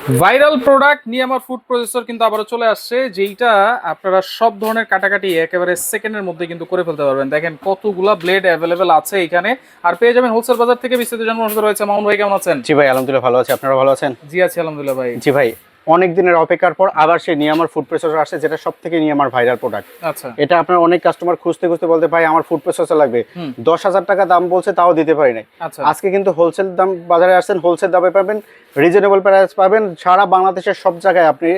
Viral product নিয়ে আমার food processor কিন্তু আবারও চলে আসছে, যেইটা আপনারা সব ধরনের কাটাকাটি একেবারে সেকেন্ডের মধ্যে কিন্তু করে ফেলতে পারবেন। দেখেন কতগুলা ব্লেড অ্যাভেলেবেল আছে এখানে, আর পেয়ে যাবেন হোলসেল বাজার থেকে। বিস্তারিত জানানোর সাথে রয়েছে মামুন ভাই। কেমন আছেন? জি ভাই, আলহামদুলিল্লাহ ভালো আছি। আপনারা ভালো আছেন? জি আছি আলহামদুলিল্লাহ ভাই। জি ভাই, অনেক দিনের অপেক্ষার পর আবার সেই নিয়ামার ফুড প্রসেসর আসছে, যেটা সব থেকে নিয়ামার ভাইরাল প্রোডাক্ট। আচ্ছা, এটা আপনার অনেক কাস্টমার খুঁজতে খুঁজতে বলতে ভাই আমার ফুড প্রসেসর লাগবে, 10,000 টাকা দাম বলছে, তাও দিতে পারি নাই। আচ্ছা, আজকে কিন্তু হোলসেল দাম বাজারে আসছেন, হোলসেল দামে পাবেন, রিজনেবল প্রাইস পাবেন। সারা বাংলাদেশের সব জায়গায় আপনি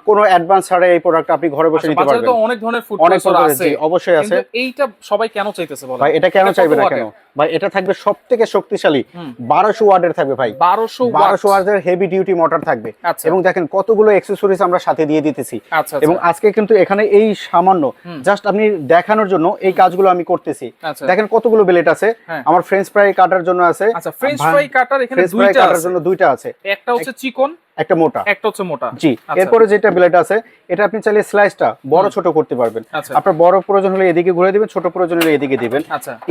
কোনো অ্যাডভান্স ছাড়া এই প্রোডাক্ট আপনি ঘরে বসে নিতে পারবেন। তো অনেক ধরনের ফুড প্রসেসর আছে, অবশ্যই আছে। কিন্তু এইটা সবাই কেন চাইতেছে বলেন ভাই? এটা কেন চাইবে না কেন ভাই? এটা থাকবে সবথেকে শক্তিশালী 1200 ওয়াটের থাকবে ভাই, 1200 ওয়াটের হেভি ডিউটি মোটর থাকবে। এবং দেখেন কতগুলো অ্যাকসেসরিজ আমরা সাথে দিয়ে দিতেছি। এবং আজকে কিন্তু এখানে এই সামান্য জাস্ট আপনি দেখানোর জন্য এই কাজগুলো আমি করতেছি। দেখেন কতগুলো ব্লেড আছে। আমার ফ্রেঞ্চ ফ্রাই কাটার জন্য আছে। আচ্ছা, ফ্রেঞ্চ ফ্রাই কাটার এখানে দুইটা কাটার জন্য দুইটা আছে, একটা হচ্ছে চিকন, একটা মোটা। একটা হচ্ছে মোটা। জি, এরপরে যেটা ব্লেড আছে এটা আপনি চাইলে স্লাইসটা বড় ছোট করতে পারবেন। আপনার বড় প্রয়োজন হলে এদিকে ঘুরে দিবেন, ছোট প্রয়োজন হলে এদিকে দিবেন।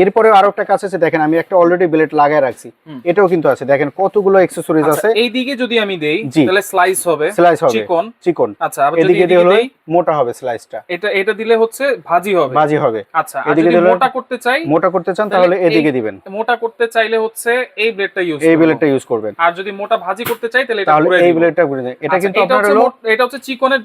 এরপরে আরো একটা কাজ আছে, দেখেন আমি একটা অলরেডি ব্লেড লাগায় রাখছি, এটাও কিন্তু আছে। দেখেন কতগুলো অ্যাকসেসরিজ আছে। এই দিকে যদি আমি দেই তাহলে স্লাইস হবে চিকন চিকন। আচ্ছা, আবার এদিকে দিলে মোটা হবে স্লাইসটা। এটা দিলে হচ্ছে ভাজি হবে। আচ্ছা, আর যদি মোটা করতে চান তাহলে এদিকে দিবেন। মোটা করতে চাইলে হচ্ছে এই ব্লেডটা ইউজ করবেন। আর যদি মোটা ভাজি করতে চাই তাহলে এটা ঘুরে এই ব্লেডটা ঘুরে দেন। এটা কিন্তু আপনার হলো এটা হচ্ছে চিকনের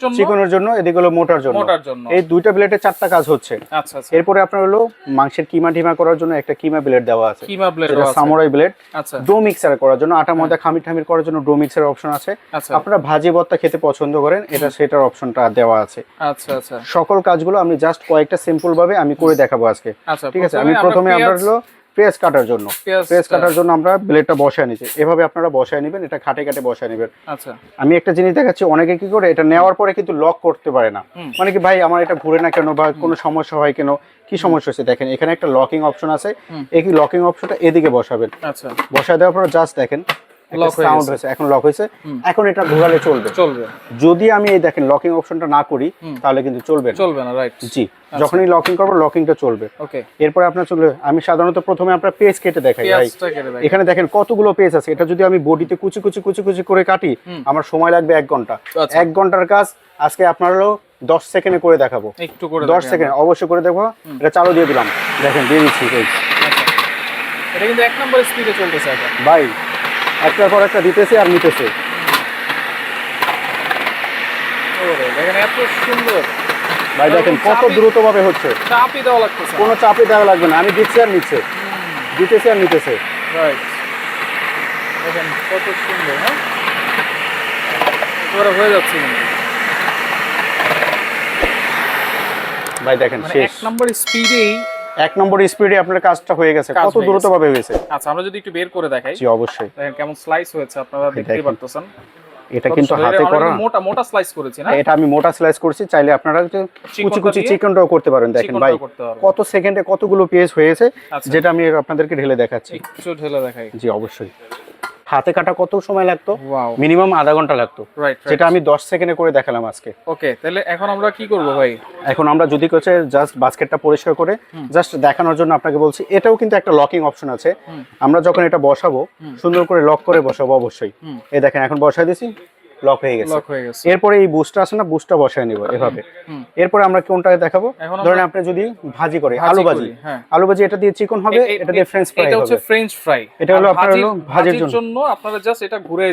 জন্য, এদিকে হলো মোটার জন্য। এই দুইটা ব্লেডে চারটা কাজ হচ্ছে। আচ্ছা, এরপরে আপনার হলো মাংসের কিমা টিমা করার জন্য একটা কিমা ব্লেড দেওয়া আছে, কিমা ব্লেড এটা সামুরাই ব্লেড। আচ্ছা, ডো মিক্সার করার জন্য, আটা ময়দা খামির ঠামির করার জন্য ডো মিক্সার অপশন আছে। আপনারা ভাজি ভর্তা খেতে পছন্দ করেন, এটা সেটার অপশনটা দেওয়া আছে। আচ্ছা আচ্ছা, সকল কাজগুলো আমি জাস্ট কয়েকটা সিম্পল ভাবে আমি করে দেখাবো আজকে। ঠিক আছে, আমি প্রথমে আমরা হলো পেঁয়াজ কাটার জন্য আমরা ব্লেডটা বসায় নিচ্ছি। এভাবে আপনারা বসায় নেবেন, এটা খাটে খাটে বসায় নেবেন। আচ্ছা, আমি একটা জিনিস দেখাচ্ছি, অনেকে কি করে এটা নেওয়ার পরে কিন্তু লক করতে পারে না। মানে কি ভাই আমার এটা ঘুরে না কেন, বা কোনো সমস্যা হয় কেন, কি সমস্যা হচ্ছে? দেখেন এখানে একটা লকিং অপশন আছে, এই লকিং অপশনটা এদিকে বসাবেন। আচ্ছা, বসায় দেওয়ার পর জাস্ট দেখেন সাউন্ড হয়েছে, এখন লক হয়েছে। এখন এটা ঘোরালে চলবে। যদি আমি এই দেখেন লকিং অপশনটা না করি তাহলে কিন্তু চলবে না। রাইট, জি। যখনই লকিং করবো লকিংটা চলবে। ওকে, এরপরে আপনার চলবে। আমি সাধারণত প্রথমে আপনার পেজ কেটে দেখাই ভাই। এখানে দেখেন কতগুলো পেজ আছে। এটা যদি আমি বডিতে কুচি কুচি কুচি কুচি করে কাটি আমার সময় লাগবে 1 ঘন্টা। 1 ঘন্টার কাজ আজকে আপনার হলো 10 সেকেন্ডে করে দেখাবো। একটু করে 10 সেকেন্ড অবশ্যই করে দেখো। এটা চালু দিয়ে দিলাম, দেখেন দিয়ে দিচ্ছি। এটা কিন্তু 1 নম্বর স্পিডে চলতেছে এখন ভাই, একটার পর একটা দিতেছে আর নিতেছে। দেখেন এত সুন্দর ভাই, দেখেন কত দ্রুত ভাবে হচ্ছে। চাপই দেওয়া লাগতেছে, কোনো চাপই দেওয়া লাগবে না। আমি দিচ্ছি আর নিচ্ছে, দিতেছি আর নিতেছে। রাইট, দেখেন কত সুন্দর। হ্যাঁ, এবারে হয়ে যাচ্ছে ভাই, দেখেন শেষ। 1 নম্বর স্পিডে আপনার কাজটা হয়ে গেছে। কত দ্রুত ভাবে হয়েছে। আচ্ছা, আমরা যদি একটু বের করে দেখাই। জি অবশ্যই। দেখেন কেমন স্লাইস হয়েছে, আপনারা দেখতেই পারতেছেন। এটা কিন্তু হাতে করা, মোটা স্লাইস করেছি না, এটা আমি মোটা স্লাইস করছি। চাইলে আপনারা কুচি কুচি চিকনটাও করতে পারেন। দেখেন ভাই কত সেকেন্ডে কতগুলো পেজ হয়েছে, যেটা আমি আপনাদেরকে ঢেলে দেখাচ্ছি। একটু ঢেলে দেখাই। জি অবশ্যই। হাতে কাটা কত সময় লাগতো? মিনিমাম আধা ঘন্টা লাগতো, যেটা আমি 10 সেকেন্ডে করে দেখালাম আজকে। ওকে, তাহলে এখন আমরা কি করব ভাই? এখন আমরা যদি হচ্ছে জাস্ট বাস্কেটটা পরিষ্কার করে জাস্ট দেখানোর জন্য আপনাকে বলছি, এটাও কিন্তু একটা লকিং অপশন আছে। আমরা যখন এটা বসাবো সুন্দর করে লক করে বসাবো অবশ্যই। এই দেখেন এখন বসাই দিছি, লক হয়ে গেছে। এরপরে এই বুস্টটা আছে না, বুস্টটা বসায় নিব এভাবে। এরপরে আমরা কোনটা দেখাবো? ধরেন আপনি যদি ভাজি করে আলু ভাজি এটা দিয়ে চিকন হবে, এটা দিয়ে ফ্রেঞ্চ ফ্রাই হবে। এটা হচ্ছে ফ্রেঞ্চ ফ্রাই, এটা হলো আপনার হলো ভাজির জন্য। আপনারা জাস্ট এটা ঘুরিয়ে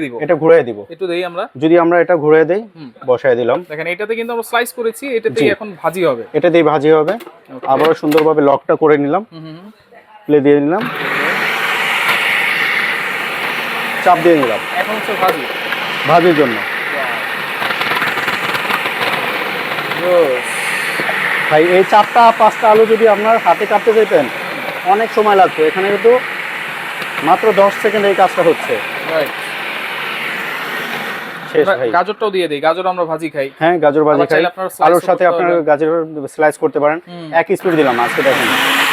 দিব, একটু দেই আমরা। যদি আমরা এটা ঘুরিয়ে দেই, বসায় দিলাম। দেখেন এটাতে কিন্তু আমরা স্লাইস করেছি, এটাতেই এখন ভাজি হবে। এটা দিয়ে ভাজি হবে। আবারো সুন্দরভাবে লকটা করে নিলাম, প্লে দিয়ে নিলাম, চাপ দিয়ে নিলাম। এখন হচ্ছে ভাজির জন্য। ভাই এই 4টা 5টা আলু যদি আপনার হাতে কাটতে যেতেন অনেক সময় লাগতো, এখানে কিন্তু মাত্র 10 সেকেন্ড এই কাজটা হচ্ছে। শেষ ভাই। গাজরটাও দিয়ে দেই, গাজর আমরা ভাজি খাই। হ্যাঁ, গাজর ভাজি খাই। আলুর সাথে আপনারা গাজর স্লাইস করতে পারেন। এক স্পিড দিলাম আজকে। দেখেন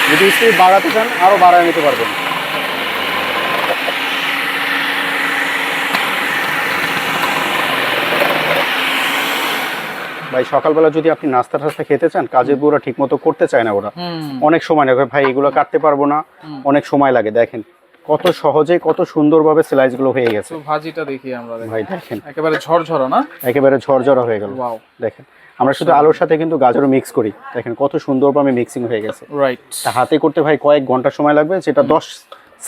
যদি স্পিড বাড়াতে চান আরো বাড়ায় নিতে পারবেন। ভাই সকালবেলা যদি আপনি নাস্তা টাস্তা খেতে চান, কাজের বুড়া ঠিক মতো করতে চায় না ওরা, অনেক সময় লাগে ভাই, এগুলো কাটতে পারবো না, অনেক সময় লাগে। দেখেন কত সহজে কত সুন্দরভাবে স্লাইস গুলো হয়ে গেছে। তো ভাজিটা দেখি আমরা, ভাই দেখেন একেবারে ঝরঝরা না, একেবারে ঝরঝরা হয়ে গেল। ওয়াও, দেখেন আমরা শুধু আলুর সাথে কিন্তু গাজরও মিক্স করি, দেখেন কত সুন্দরভাবে মিক্সিং হয়ে গেছে। রাইট, তা হাতে করতে ভাই কয়েক ঘন্টা সময় লাগবে, যেটা 10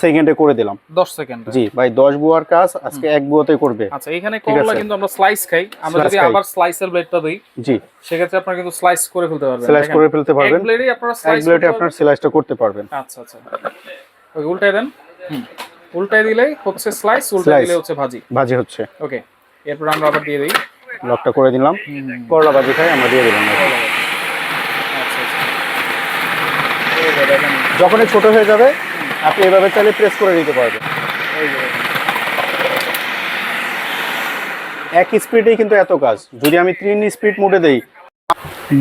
সেকেন্ডে করে দিলাম। 10 সেকেন্ড। জি ভাই 10 বুয়ার কাজ আজকে এক বুয়াতে করবে। আচ্ছা, এখানে করলা কিন্তু আমরা স্লাইস খাই, আমরা যদি আবার স্লাইসের ব্লেডটা দেই, জি সেক্ষেত্রে আপনারা কিন্তু স্লাইস করে ফেলতে পারবেন, স্লাইস করে ফেলতে পারবেন, এক ব্লেডেই আপনারা এক স্লাইস ব্লেডে আপনার স্লাইসটা করতে পারবেন। আচ্ছা আচ্ছা, ওকে উল্টাই দেন, উল্টাই দিলেই হচ্ছে স্লাইস, উল্টাই দিলে হচ্ছে ভাজি, ভাজি হচ্ছে। ওকে, এরপর আমরা আবার দিয়ে দেই, লকটা করে দিলাম, করলা ভাজি খাই আমরা দিয়ে দিলাম। আচ্ছা আচ্ছা, এই যে দেখেন, যখনই ছোট হয়ে যাবে আপনি এভাবে চাইলে প্রেস করে নিতে পারবেন। এই যে এক স্পিডেই কিন্তু এত কাজ। যদি আমি 3 স্পিড মোডে দেই,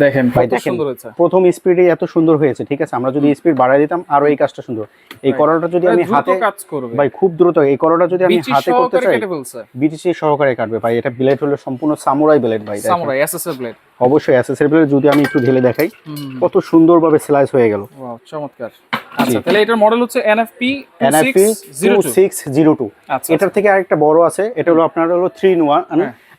দেখেন ভাই কত দেখেন সুন্দর হয়েছে, প্রথম স্পিডে এত সুন্দর হয়েছে, ঠিক আছে। আমরা যদি স্পিড বাড়াই দিতাম আরো এই কাজটা সুন্দর। এই করলাটা যদি আমি হাতে কাজ করবে ভাই খুব দ্রুত, এই করলাটা যদি আমি হাতে করতে চাই কেটে ফেলছে, বিটিসি সহকারে কাটবে ভাই। এটা ব্লেড হলো সম্পূর্ণ সামুরাই ব্লেড ভাই, দেখেন সামুরাই এসএসএর ব্লেড, অবশ্যই এসএসএর ব্লেড। যদি আমি একটু ঢেলে দেখাই কত সুন্দরভাবে স্লাইস হয়ে গেল। ওয়াও চমৎকার। আচ্ছা, তাহলে এটার মডেল হচ্ছে NFP 2602। আচ্ছা, এটার থেকে আরেকটা বড় আছে, এটা হলো আপনার হলো 3 in 1,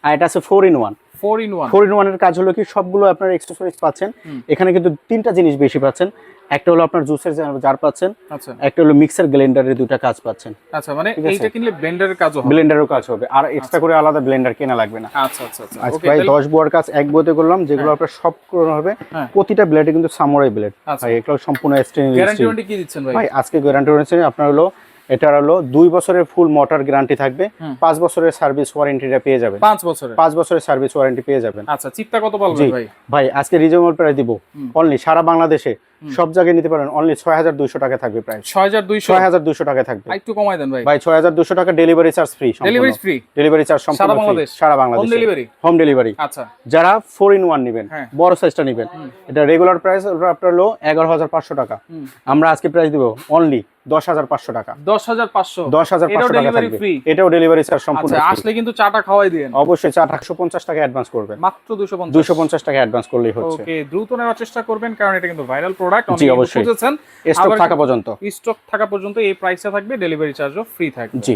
আর এটা আছে 4 in 1। 4 in 1, 4 in 1 এর কাজ হলো কি সবগুলো আপনার এক্সেসরিজ পাচ্ছেন এখানে, কিন্তু 3টা জিনিস বেশি পাচ্ছেন। একটা হলো আপনার জুসের জার পাচ্ছেন, আচ্ছা একটা হলো মিক্সার গ্রাইন্ডারের 2টা কাজ পাচ্ছেন। আচ্ছা, মানে এইটা কিনলে ব্লেন্ডারের কাজও হবে, ব্লেন্ডারও কাজ হবে, আর এক্সট্রা করে আলাদা ব্লেন্ডার কেনা লাগবে না। আচ্ছা আচ্ছা আচ্ছা, আজকে ওকে, ভাই 10 বুয়ার কাজ এক বুয়াতে করলাম, যেগুলো আপনার সব করানো হবে। প্রতিটা ব্লেডে কিন্তু সামুরাই ব্লেড ভাই, এগুলো সম্পূর্ণ স্টেনলেস গ্যারান্টি স্টিল। ওয়ারেন্টি কি দিচ্ছেন ভাই? ভাই আজকে গ্যারান্টি রয়েছে আপনার হলো, এটার হলো 2 বছরের ফুল মোটর গ্যারান্টি থাকবে, 5 বছরের সার্ভিস ওয়ারেন্টিটা পেয়ে যাবেন। 5 বছরের 5 বছরের সার্ভিস ওয়ারেন্টি পেয়ে যাবেন। আচ্ছা, চিপটা কত বলবেন ভাই? ভাই আজকে রিজনেবল প্রাইস দিব, অনলি সারা বাংলাদেশে সব জায়গায় নিতে পারেন, অনলি 6200 টাকা থাকবে প্রাইস। 6200 টাকা থাকবে। একটু কমাই দেন ভাই। ভাই 6200 টাকা delivery charge free, delivery free, delivery charge সম্পূর্ণ সারা ফ্রি, বাংলাদেশ, সারা Bangladesh home delivery, home delivery. আচ্ছা, যারা 4 in 1 নেবেন, বড় সাইজটা নেবেন, এটা রেগুলার প্রাইস আপনার হলো 11500 টাকা, আমরা আজকে প্রাইস দিব অনলি 10500 টাকা। 10500 10500 টাকা থাকবে, এটাও ডেলিভারি চার্জ সম্পূর্ণ আচ্ছা, ফ্রি। আসলে কিন্তু চাটা খাওয়াই দেন, অবশ্যই 850 টাকা অ্যাডভান্স করবেন, মাত্র 250 250 টাকা অ্যাডভান্স করলেই হচ্ছে। ওকে, দ্রুত নেওয়ার চেষ্টা করবেন, কারণ এটা কিন্তু ভাইরাল প্রোডাক্ট, জি অবশ্যই, খুঁজেছেন, স্টক থাকা পর্যন্ত, স্টক থাকা পর্যন্ত এই প্রাইসটা থাকবে, ডেলিভারি চার্জও ফ্রি থাকবে। জি।